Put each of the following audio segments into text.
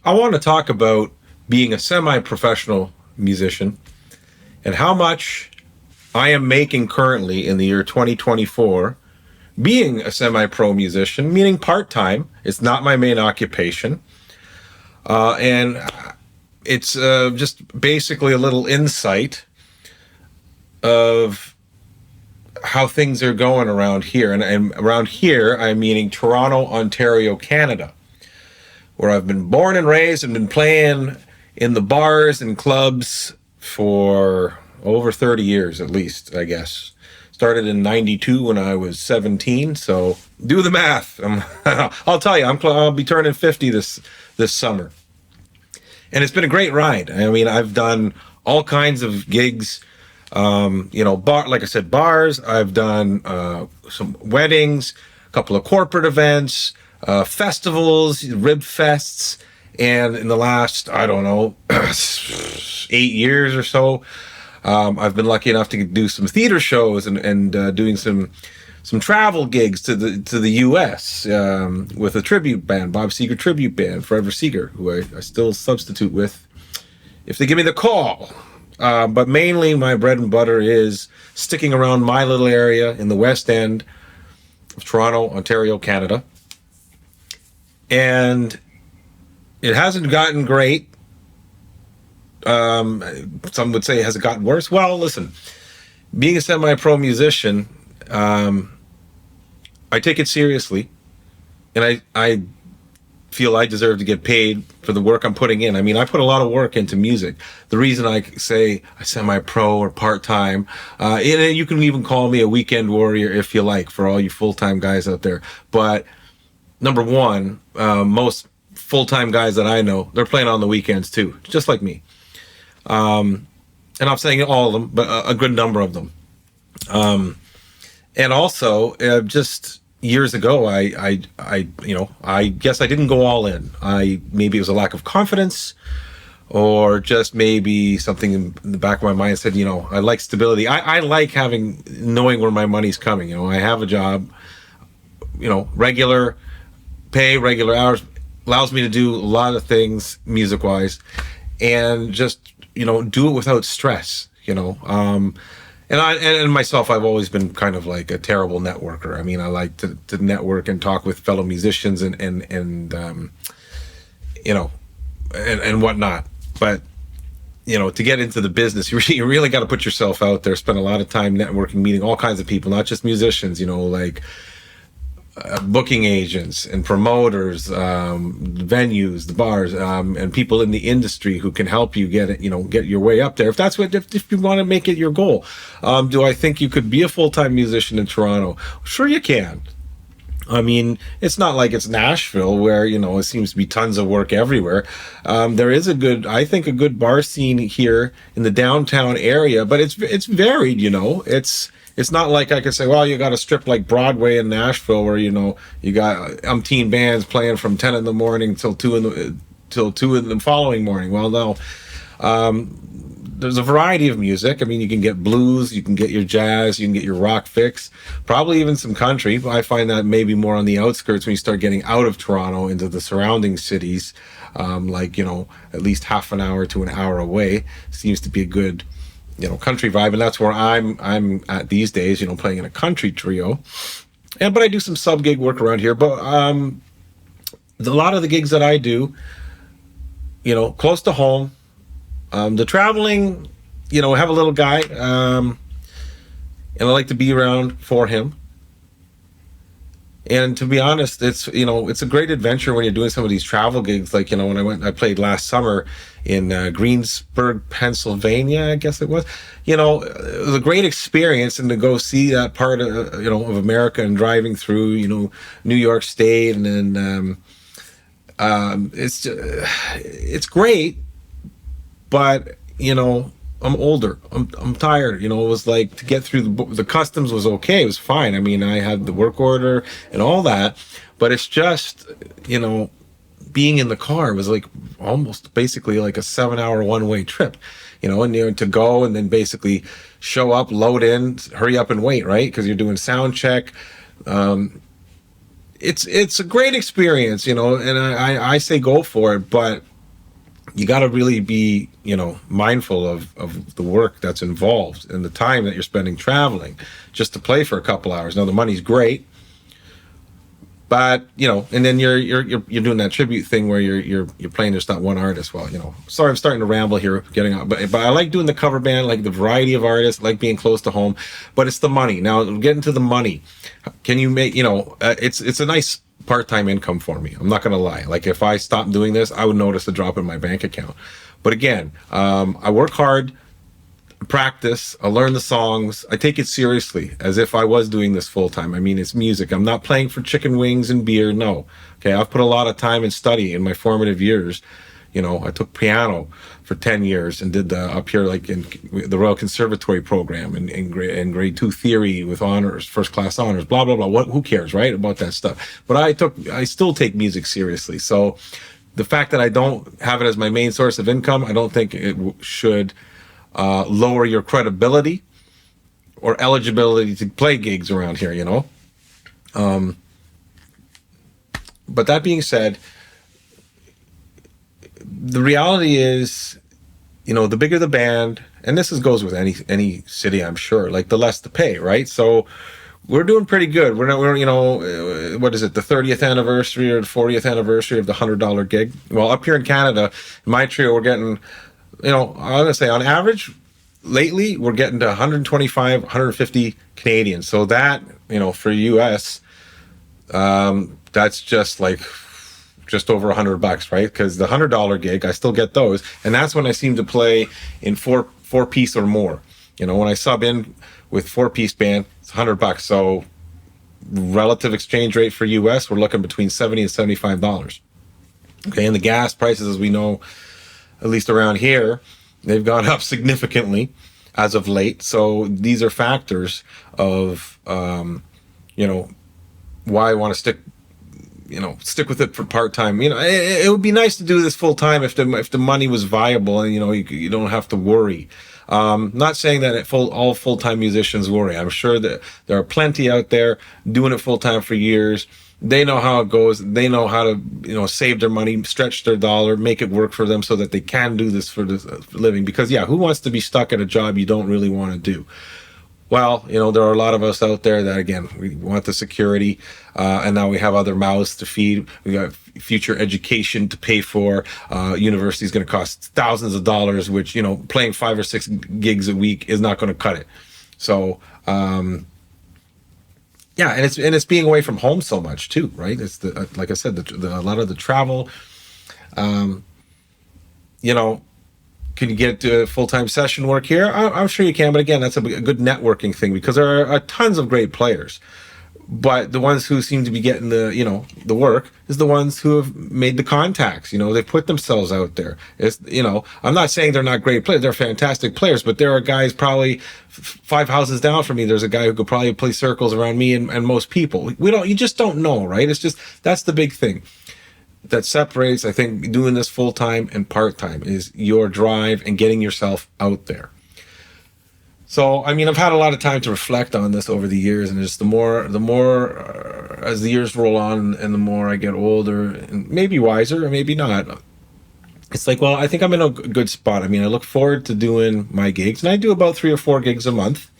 I want to talk about being a semi-professional musician and how much I am making currently in the year 2024 being a semi-pro musician, meaning part-time. It's not my main occupation. And it's just basically a little insight of how things are going around here. And around here, I'm meaning Toronto, Ontario, Canada, where I've been born and raised and been playing in the bars and clubs for over 30 years at least, I guess. Started in 92 when I was 17, so do the math. I'll tell you, I'll be turning 50 this summer. And it's been a great ride. I mean, I've done all kinds of gigs, like I said, bars. I've done some weddings, a couple of corporate events, festivals, rib fests, and in the last, 8 years or so, I've been lucky enough to do some theater shows and doing some travel gigs to the U.S. With a tribute band, Bob Seger tribute band, Forever Seger, who I still substitute with if they give me the call. But mainly my bread and butter is sticking around my little area in the West End of Toronto, Ontario, Canada. And it hasn't gotten great. Some would say, has it gotten worse? Well, listen, being a semi-pro musician, I take it seriously, and I feel I deserve to get paid for the work I'm putting in. I mean, I put a lot of work into music. The reason I say I semi-pro or part-time, and you can even call me a weekend warrior if you like, for all you full-time guys out there. But number one, most full-time guys that I know, they're playing on the weekends too, just like me. And I'm saying all of them, but a good number of them. And also, just years ago, I guess I didn't go all in. Maybe it was a lack of confidence, or just maybe something in the back of my mind said, I like stability. I like knowing where my money's coming. I have a job, regular pay, regular hours, allows me to do a lot of things music-wise, and just do it without stress, and myself, I've always been kind of like a terrible networker. I mean, I like to network and talk with fellow musicians and whatnot. But, to get into the business, you really got to put yourself out there, spend a lot of time networking, meeting all kinds of people, not just musicians, like booking agents and promoters, venues, the bars, and people in the industry who can help you get your way up there. If you want to make it your goal. Do I think you could be a full-time musician in Toronto? Sure you can. I mean, it's not like it's Nashville where, it seems to be tons of work everywhere. There is a good bar scene here in the downtown area, but it's varied, It's not like I could say, well, you got a strip like Broadway in Nashville where, you got umpteen bands playing from 10 in the morning till 2 in the following morning. Well, no. There's a variety of music. I mean, you can get blues, you can get your jazz, you can get your rock fix, probably even some country. I find that maybe more on the outskirts when you start getting out of Toronto into the surrounding cities, at least half an hour to an hour away seems to be a good country vibe, and that's where I'm at these days, playing in a country trio. But I do some sub gig work around here. But a lot of the gigs that I do, close to home. The traveling, I have a little guy, and I like to be around for him. And to be honest, it's a great adventure when you're doing some of these travel gigs. Like, when I played last summer in Greensburg, Pennsylvania, I guess it was. It was a great experience, and to go see that part of of America and driving through New York State, and then it's great, but I'm older. I'm tired. It was like to get through the customs was okay. It was fine. I mean, I had the work order and all that, but it's just, being in the car was like almost basically like a 7-hour one-way trip, and to go and then basically show up, load in, hurry up and wait, right? Because you're doing sound check. It's a great experience, and I say go for it, but you got to really be, mindful of the work that's involved and the time that you're spending traveling just to play for a couple hours. Now the money's great, but and then you're doing that tribute thing where you're playing just not one artist. Well, sorry, I'm starting to ramble here, getting out, but I like doing the cover band, like the variety of artists, like being close to home. But it's the money. Now, getting to the money, can you make it's a nice part-time income for me. I'm not gonna lie. Like if I stopped doing this, I would notice a drop in my bank account. But again, I work hard, practice, I learn the songs, I take it seriously as if I was doing this full time. I mean, it's music. I'm not playing for chicken wings and beer. No. Okay. I've put a lot of time and study in my formative years. I took piano for 10 years and did up here, like in the Royal Conservatory program and grade 2 theory with honors, first class honors, blah, blah, blah. Who cares, right? About that stuff. But I still take music seriously. So the fact that I don't have it as my main source of income, I don't think it should lower your credibility or eligibility to play gigs around here, But that being said, the reality is, the bigger the band, and this goes with any city, I'm sure, like the less to pay, right? So we're doing pretty good. We're what is it, the 30th anniversary or the 40th anniversary of the $100 gig? Well, up here in Canada, in my trio, we're getting, I'm going to say on average, lately, we're getting to 125, 150 Canadian. So that, for US, that's just over $100, right? Because the $100 gig, I still get those. And that's when I seem to play in four piece or more. When I sub in with 4-piece band, it's $100. So relative exchange rate for US, we're looking between $70 and $75. Okay. And the gas prices, as we know, at least around here, they've gone up significantly as of late. So these are factors of, why I want to stick with it for part-time. It would be nice to do this full-time if the money was viable and, you don't have to worry. Not saying that all full-time musicians worry. I'm sure that there are plenty out there doing it full-time for years. They know how it goes. They know how to, save their money, stretch their dollar, make it work for them so that they can do this for a living. Because, who wants to be stuck at a job you don't really want to do? Well, there are a lot of us out there that, again, we want the security, and now we have other mouths to feed. We got future education to pay for. University is going to cost thousands of dollars, which, playing 5 or 6 gigs a week is not going to cut it. So, and it's being away from home so much too, right? It's like I said, a lot of the travel. Can you get full-time session work here? I'm sure you can, but again, that's a good networking thing because there are tons of great players. But the ones who seem to be getting the work is the ones who have made the contacts. They put themselves out there. It's, I'm not saying they're not great players. They're fantastic players, but there are guys probably 5 houses down from me. There's a guy who could probably play circles around me and most people. You just don't know, right? It's just, that's the big thing that separates, I think, doing this full-time and part-time is your drive and getting yourself out there. So, I've had a lot of time to reflect on this over the years, and just the more as the years roll on and the more I get older and maybe wiser or maybe not, it's like, well, I think I'm in a good spot. I look forward to doing my gigs, and I do about 3 or 4 gigs a month,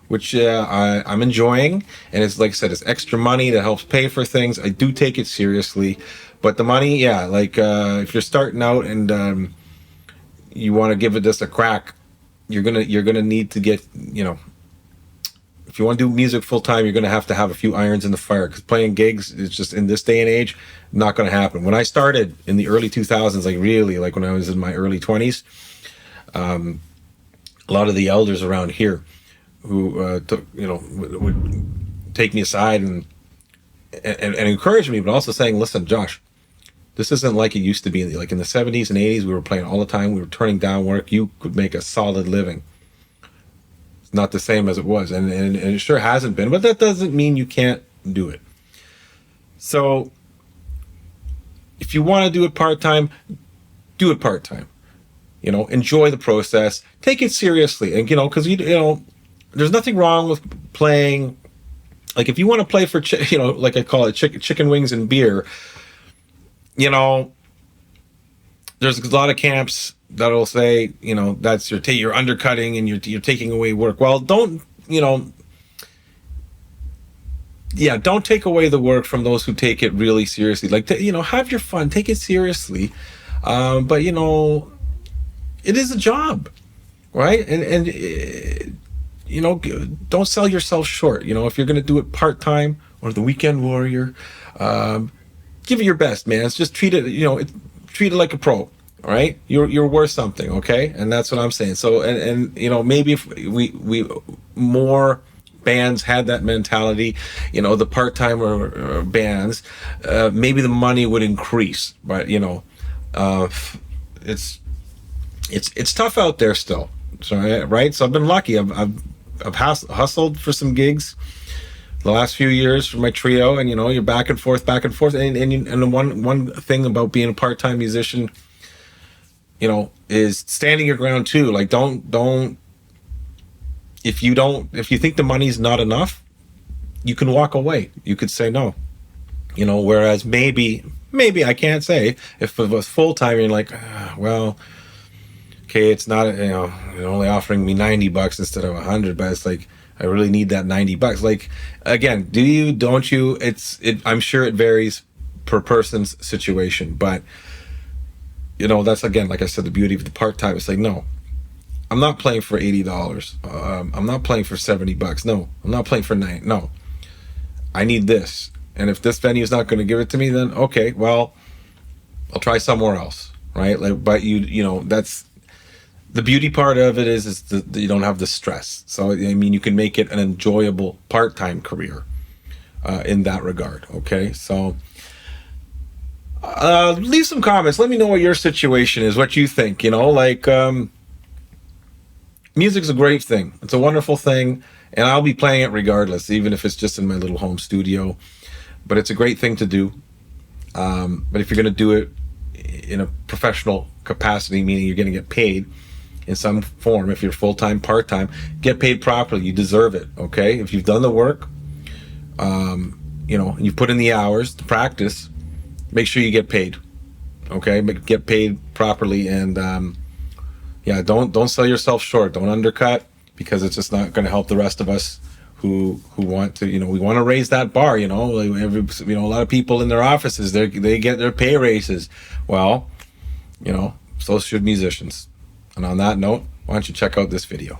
which I'm enjoying. And it's, like I said, it's extra money that helps pay for things. I do take it seriously. But the money, if you're starting out and you want to give it just a crack, you're gonna need to get, if you want to do music full time, you're gonna have to have a few irons in the fire, because playing gigs is just, in this day and age, not gonna happen. When I started in the early 2000s, like when I was in my early 20s, a lot of the elders around here who would take me aside and encourage me, but also saying, listen, Josh, this isn't like it used to be. Like in the 70s and 80s, we were playing all the time. We were turning down work. You could make a solid living. It's not the same as it was. And it sure hasn't been. But that doesn't mean you can't do it. So if you want to do it part-time, do it part-time. Enjoy the process. Take it seriously. And, because, there's nothing wrong with playing. Like if you want to play for, like I call it chicken wings and beer, there's a lot of camps that'll say, you know, that's you're undercutting and you're taking away work. Well, don't, you know, yeah, don't take away the work from those who take it really seriously. Like, you know, have your fun, take it seriously. But, you know, it is a job, right? And you know, don't sell yourself short. You know, if you're going to do it part-time or the weekend warrior, give it your best, man. It's just treat it, you know, treat it like a pro. All right, you're worth something, okay? And that's what I'm saying. So, and you know, maybe if we more bands had that mentality, you know, the part-time bands, maybe the money would increase. But you know, it's tough out there still. So, right? So I've been lucky. I've hustled for some gigs the last few years for my trio, and you know, you're back and forth, and the one thing about being a part-time musician, you know, is standing your ground too. Like, don't if you think the money's not enough, you can walk away. You could say no, you know. Whereas maybe I can't say, if it was full-time, you're like, well, okay, it's not, you know, you're only offering me $90 instead of $100, but it's like, I really need that $90. Like, again, do you, don't you? I'm sure it varies per person's situation, but you know, that's, again, like I said, the beauty of the part-time. It's like, no, I'm not playing for $80. I'm not playing for $70. No, I'm not playing for $9. No, I need this. And if this venue is not going to give it to me, then okay, well, I'll try somewhere else, right? Like, but you know, that's the beauty part of it is that you don't have the stress. So, I mean, you can make it an enjoyable part-time career in that regard. Okay, so leave some comments. Let me know what your situation is, what you think. You know, like, music's a great thing. It's a wonderful thing, and I'll be playing it regardless, even if it's just in my little home studio. But it's a great thing to do. But if you're going to do it in a professional capacity, meaning you're going to get paid in some form, if you're full-time, part-time, get paid properly. You deserve it, okay? If you've done the work, you know, and you've put in the hours to practice, make sure you get paid, okay? Get paid properly, and yeah, don't sell yourself short. Don't undercut, because it's just not going to help the rest of us who want to, you know, we want to raise that bar, you know. Like, you know, a lot of people in their offices, they get their pay raises. Well, you know, so should musicians. And on that note, why don't you check out this video?